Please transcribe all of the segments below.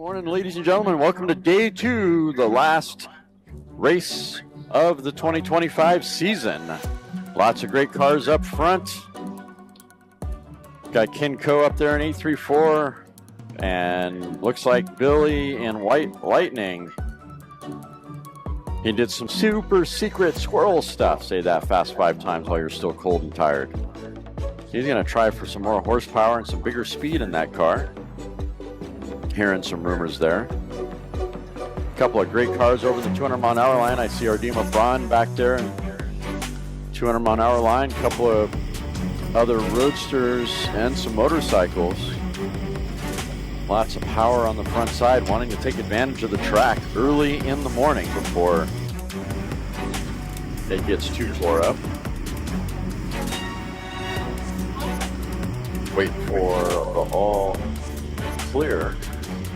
Morning, ladies and gentlemen. Welcome to day 2, the last race of the 2025 season. Lots of great cars up front. Got Coupe up there in 834, and looks like Billy in White Lightning. He did some super secret squirrel stuff. Say that fast 5 times while you're still cold and tired. He's going to try for some more horsepower and some bigger speed in that car. Hearing some rumors there. A couple of great cars over the 200 mile an hour line. I see Ardema Braun back there in 200 mile an hour line. A couple of other roadsters and some motorcycles. Lots of power on the front side, wanting to take advantage of the track early in the morning before it gets too tore up. Wait for the all clear.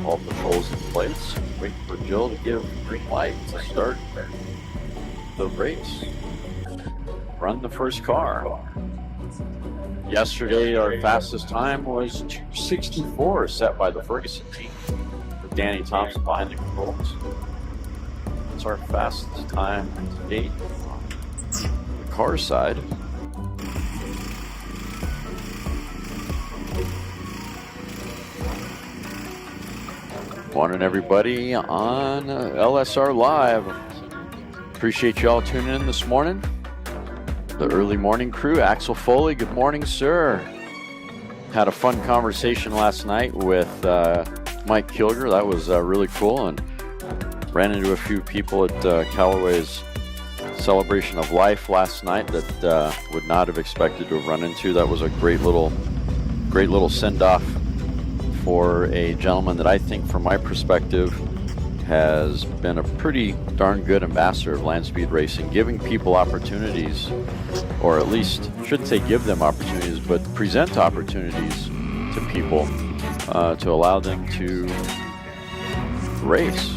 All patrols in place. Wait for Jill to give green light to start the race. Run the first car. Yesterday, our fastest time was 2:64, set by the Ferguson team. With Danny Thompson behind the controls. It's our fastest time to date on the car side. Morning, everybody on LSR Live. Appreciate you all tuning in this morning. The early morning crew, Axel Foley, good morning, sir. Had a fun conversation last night with Mike Kilger. That was really cool, and ran into a few people at Callaway's celebration of life last night that would not have expected to have run into. That was a great little send-off for a gentleman that I think, from my perspective, has been a pretty darn good ambassador of land speed racing, giving people opportunities, or at least, shouldn't say give them opportunities, but present opportunities to people to allow them to race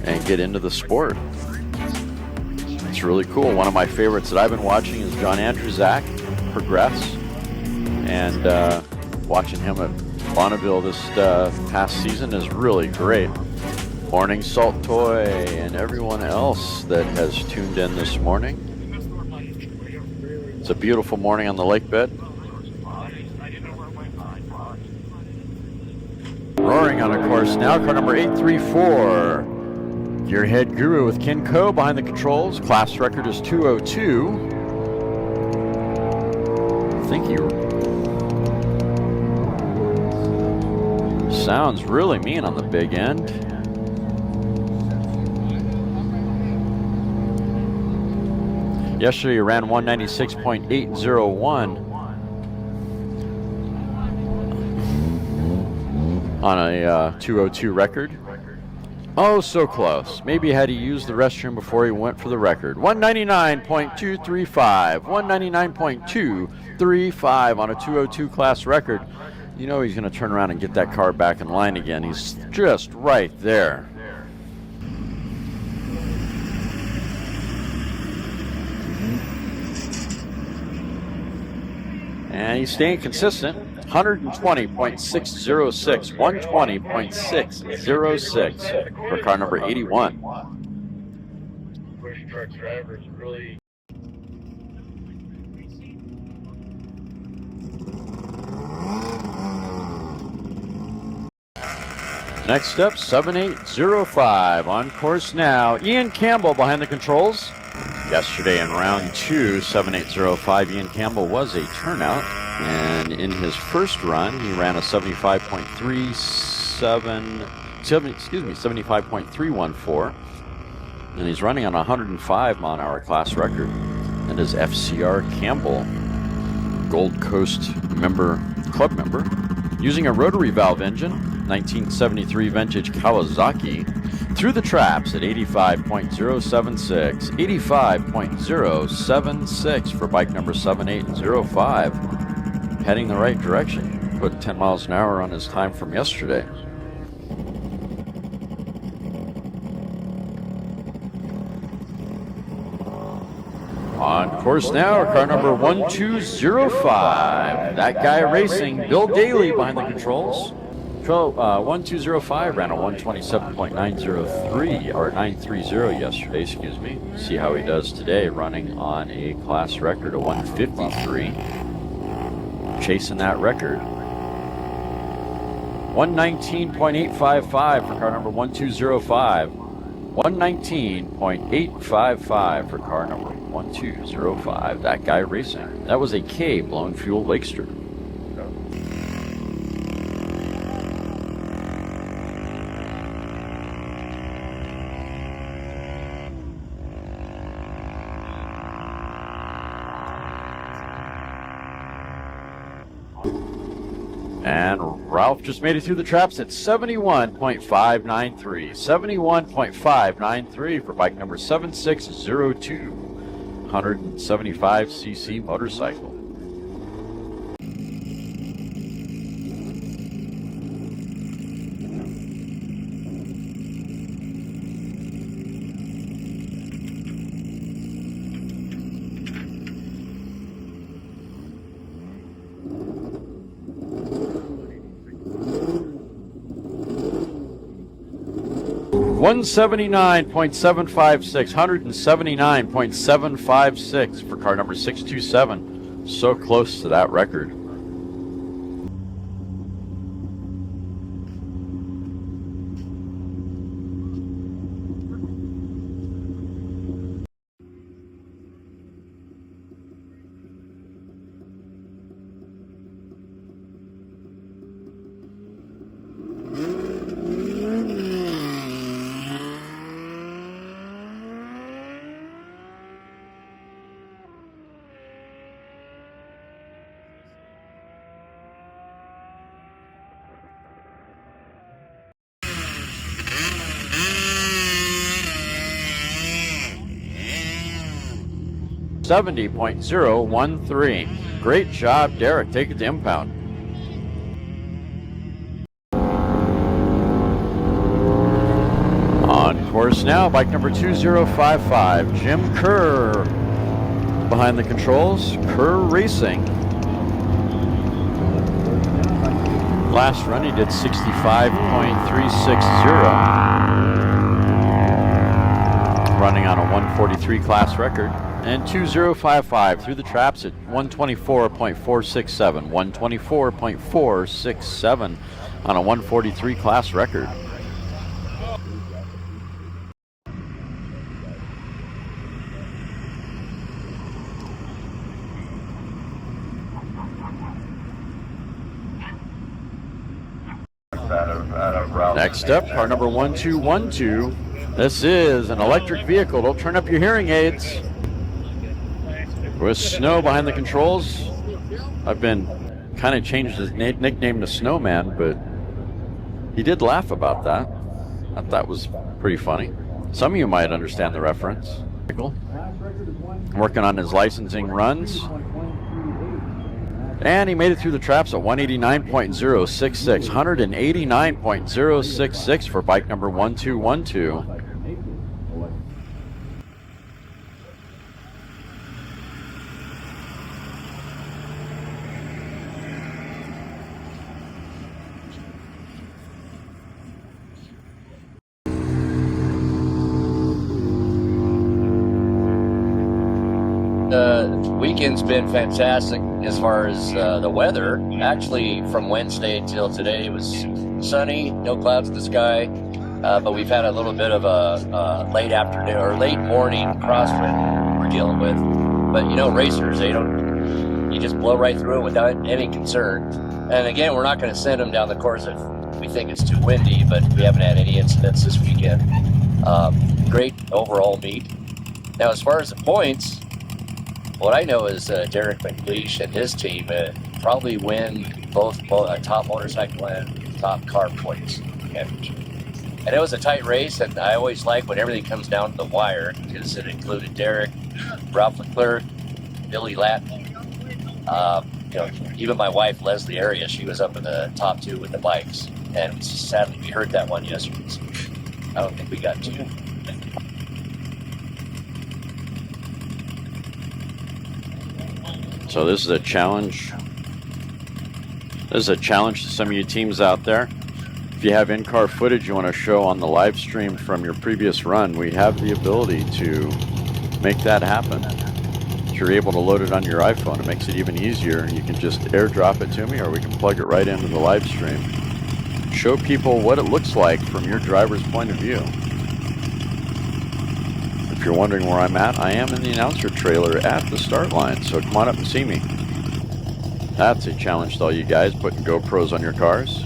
and get into the sport. It's really cool. One of my favorites that I've been watching is John Andrzak progress, and watching him at Bonneville this past season is really great. Morning, Salt Toy, and everyone else that has tuned in this morning. It's a beautiful morning on the lakebed. Roaring on a course now, car number 834. Gearhead Guru with Coupe behind the controls. Class record is 202. Thank you. Sounds really mean on the big end. Yesterday you ran 196.801 on a 202 record. Oh, so close. Maybe had he used the restroom before he went for the record. 199.235. 199.235 on a 202 class record. You know he's going to turn around and get that car back in line again. He's just right there. And he's staying consistent. 120.606. 120.606 for car number 81. Push truck drivers really. Next up, 7805 on course now. Ian Campbell behind the controls. Yesterday in round 2, 7805, Ian Campbell was a turnout. And in his first run, he ran a 75.314. And he's running on a 105 mile an hour class record. And is FCR Campbell, Gold Coast club member, using a rotary valve engine, 1973 vintage Kawasaki, through the traps at 85.076. 85.076 for bike number 7805. Heading the right direction. Put 10 miles an hour on his time from yesterday. On course now, car number 1205. That guy racing, Bill Daly behind the controls. 1205 ran a 127.903 or 930 yesterday, excuse me. See how he does today, running on a class record of 153. Chasing that record. 119.855 for car number 1205. 119.855 for car number 1205. That guy racing. That was a K blown fuel Lakester. And Ralph just made it through the traps at 71.593. 71.593 for bike number 7602. 175cc motorcycle. $179.756, $179.756 for car number 627. So close to that record. $70.013. Great job, Derek. Take it to impound. On course now, bike number 2055, Jim Kerr behind the controls. Kerr Racing. Last run he did 65.360, running on a 143 class record. And 2055 through the traps at 124.467, 124.467 on a 143 class record. Next up, car number 1212. This is an electric vehicle. Don't turn up your hearing aids. With snow behind the controls. I've been kind of changed his nickname to Snowman, but he did laugh about that. I thought that was pretty funny. Some of you might understand the reference. Working on his licensing runs. And he made it through the traps at 189.066. 189.066 for bike number 1212. Weekend's been fantastic as far as the weather. Actually, from Wednesday till today, it was sunny, no clouds in the sky, but we've had a little bit of a late afternoon or late morning crosswind we're dealing with. But you know, racers, you just blow right through it without any concern. And again, we're not going to send them down the course if we think it's too windy, but we haven't had any incidents this weekend. Great overall meet. Now, as far as the points, what I know is Derek McLeish and his team probably win both top motorcycle and top car points. And it was a tight race, and I always like when everything comes down to the wire, because it included Derek, Ralph Leclerc, Billy Latin. Even my wife, Leslie Arias, she was up in the top two with the bikes. And sadly, we heard that one yesterday. So I don't think we got two. So this is a challenge. This is a challenge to some of you teams out there. If you have in-car footage you want to show on the live stream from your previous run, we have the ability to make that happen. If you're able to load it on your iPhone, it makes it even easier. You can just airdrop it to me, or we can plug it right into the live stream. Show people what it looks like from your driver's point of view. If you're wondering where I'm at, I am in the announcer trailer at the start line, so come on up and see me. That's a challenge to all you guys putting GoPros on your cars.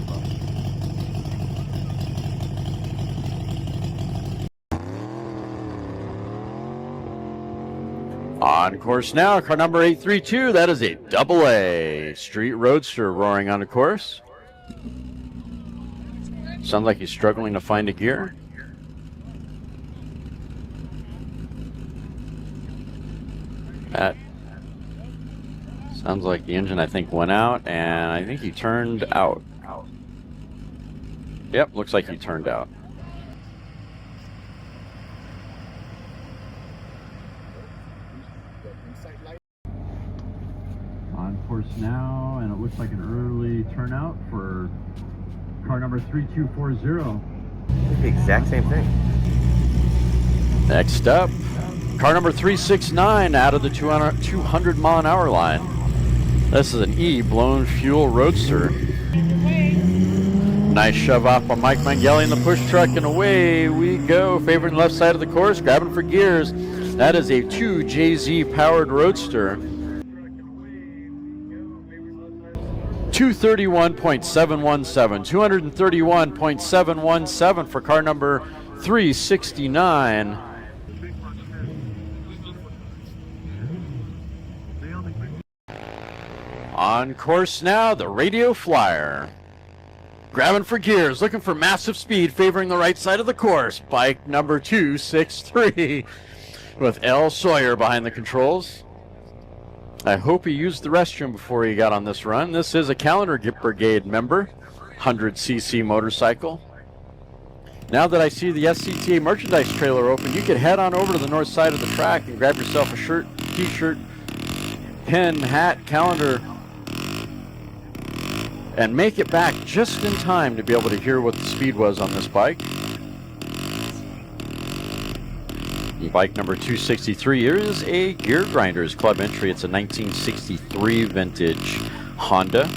On course now, car number 832, that is a AA street roadster roaring on the course. Sounds like he's struggling to find a gear. That sounds like the engine, I think, went out, and I think he turned out. Yep, looks like he turned out. On course now, and it looks like an early turnout for car number 3240. The exact same thing. Next up, car number 369 out of the 200 mile an hour line. This is an E blown fuel roadster. Nice shove off by Mike Mangeli in the push truck, and away we go. Favoring left side of the course, grabbing for gears. That is a 2JZ powered roadster. 231.717, 231.717 for car number 369. On course now, the Radio Flyer. Grabbing for gears, looking for massive speed, favoring the right side of the course. Bike number 263 with L. Sawyer behind the controls. I hope he used the restroom before he got on this run. This is a Calendar Brigade member, 100cc motorcycle. Now that I see the SCTA merchandise trailer open, you could head on over to the north side of the track and grab yourself a shirt, t-shirt, pin, hat, calendar, and make it back just in time to be able to hear what the speed was on this bike. Bike number 263 is a Gear Grinders Club entry. It's a 1963 vintage Honda.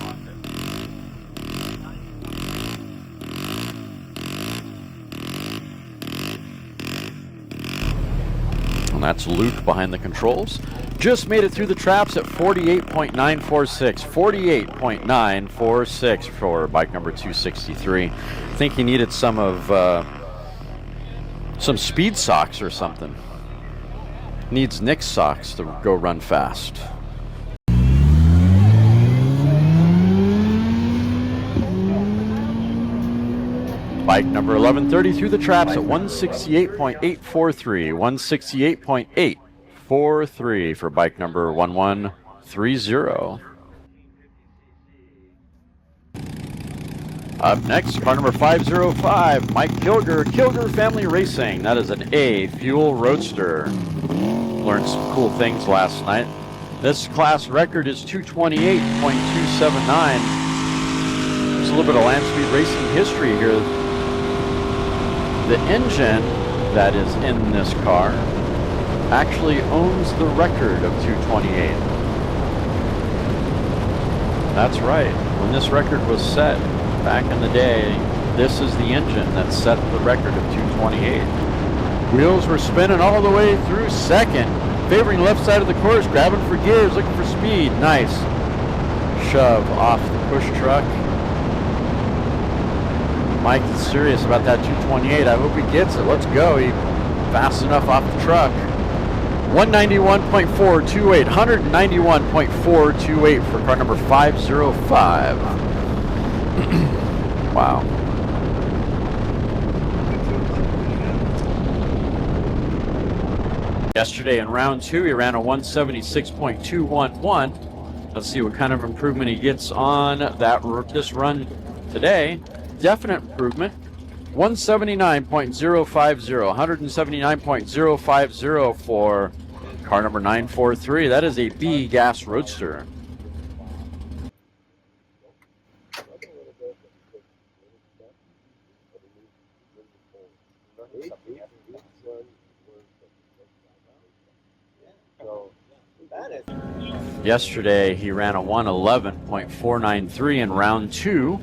And that's Luke behind the controls. Just made it through the traps at 48.946. 48.946 for bike number 263. I think he needed some speed socks or something. Needs Nick's socks to go run fast. Bike number 1130 through the traps at 168.843. 168.843 for bike number 1130. Up next, car number 505, Mike Kilger, Kilger Family Racing. That is an A fuel roadster. Learned some cool things last night. This class record is 228.279. There's a little bit of land speed racing history here. The engine that is in this car actually owns the record of 228. That's right. When this record was set, back in the day, this is the engine that set the record of 228. Wheels were spinning all the way through second, favoring left side of the course, grabbing for gears, looking for speed. Nice shove off the push truck. Mike is serious about that 228. I hope he gets it. Let's go. He fast enough off the truck. 191.428, 191.428 for car number 505. Wow. Yesterday in round 2, he ran a 176.211. Let's see what kind of improvement he gets on this run today. Definite improvement. 179.050, 179.050 for car number 943. That is a B gas roadster. Yesterday, he ran a 111.493 in round 2.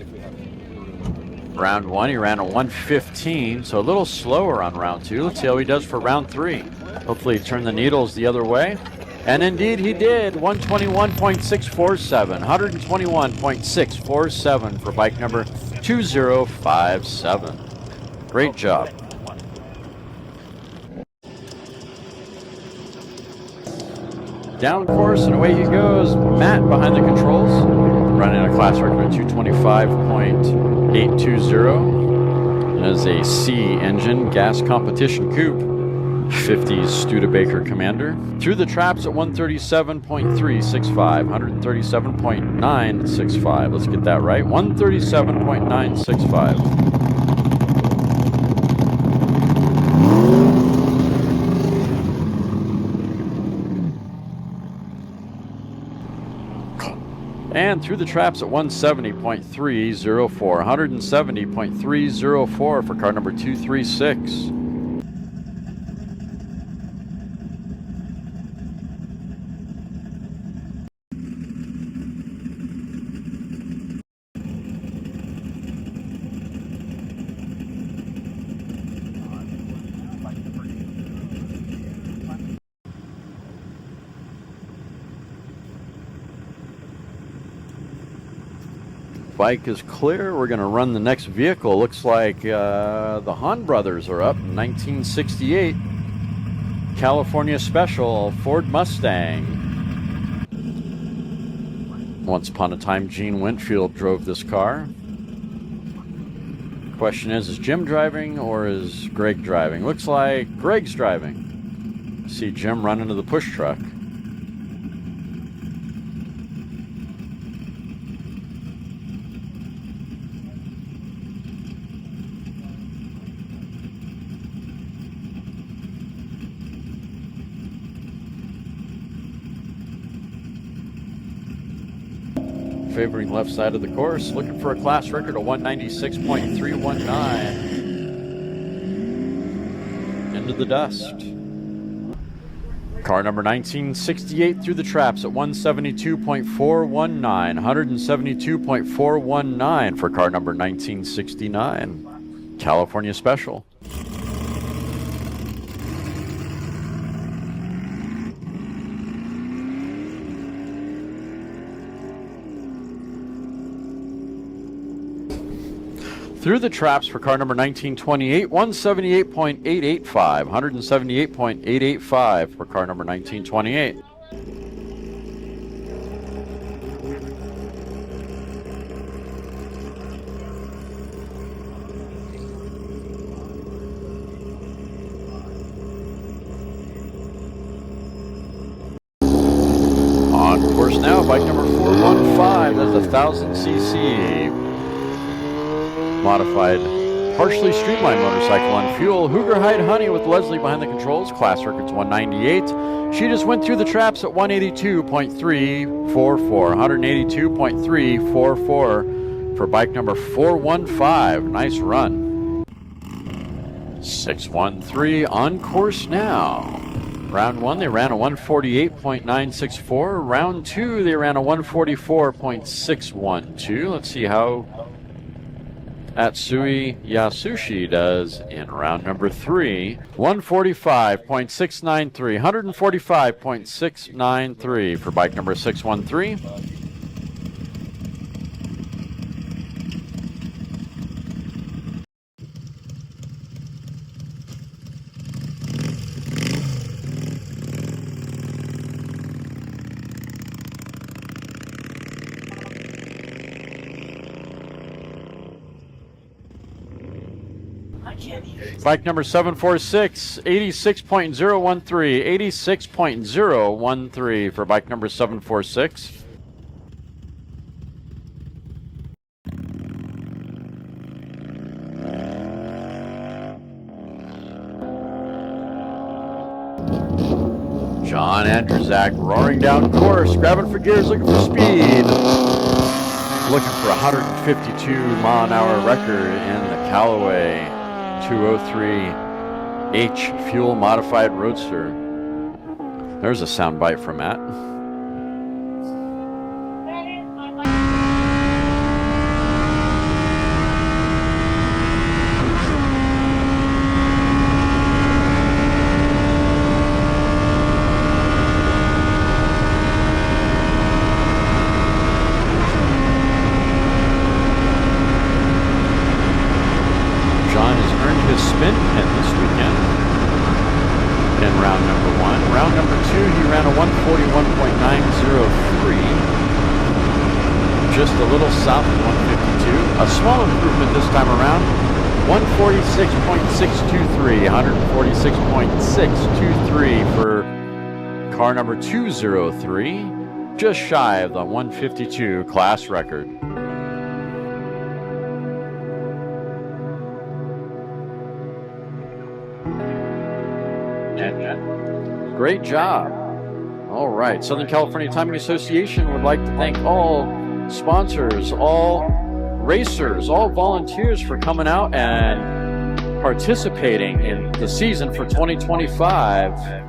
Round 1, he ran a 115, so a little slower on round 2. Let's see how he does for round 3. Hopefully he turned the needles the other way. And indeed he did. 121.647. 121.647 for bike number 2057. Great job. Down course and away he goes. Matt behind the controls, running a class record of 225.820. It is a C engine gas competition coupe, 50s Studebaker Commander. Through the traps at 137.365, 137.965. Let's get that right. 137.965. And through the traps at 170.304, 170.304 for car number 236. Bike is clear. We're going to run the next vehicle. Looks like the Hahn brothers are up. 1968 California Special Ford Mustang. Once upon a time, Gene Winfield drove this car. Question is Jim driving or is Greg driving? Looks like Greg's driving. See Jim run into the push truck. Favoring left side of the course, looking for a class record of 196.319. Into the dust. Car number 1968 through the traps at 172.419, 172.419 for car number 1969, California Special. Through the traps for car number 1928, 178.885, 178.885 for car number 1928. On course now, bike number 415, that's a 1000cc. Modified, partially streamlined motorcycle on fuel. Hooger Hyde Honey with Leslie behind the controls. Class record's 198. She just went through the traps at 182.344. 182.344 for bike number 415. Nice run. 613 on course now. Round 1, they ran a 148.964. Round 2, they ran a 144.612. Let's see how Atsui Yasushi does in round number 3. 145.693, 145.693 for bike number 613. Bike number 746, 86.013, 86.013 for bike number 746. John Andrzak roaring down course, grabbing for gears, looking for speed. Looking for a 152 mile an hour record in the Callaway 203H fuel modified roadster. There's a sound bite from Matt. a little south of 152. A small improvement this time around. 146.623. 146.623 for car number 203. Just shy of the 152 class record. Great job. All right. Southern California Timing Association would like to thank all sponsors, all racers, all volunteers for coming out and participating in the season for 2025.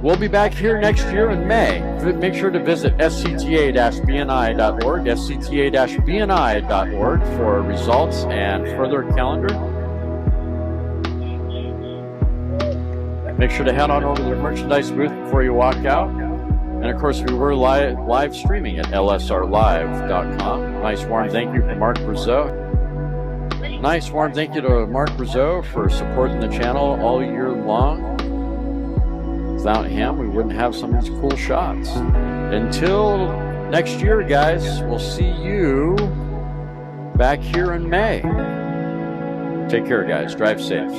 We'll be back here next year in May. Make sure to visit scta-bni.org, scta-bni.org for results and further calendar. Make sure to head on over to the merchandise booth before you walk out. And of course, we were live streaming at lsrlive.com. Nice warm thank you for Mark Brazeau. Nice warm thank you to Mark Brazeau for supporting the channel all year long. Without him, we wouldn't have some of these cool shots. Until next year, guys, we'll see you back here in May. Take care, guys. Drive safe.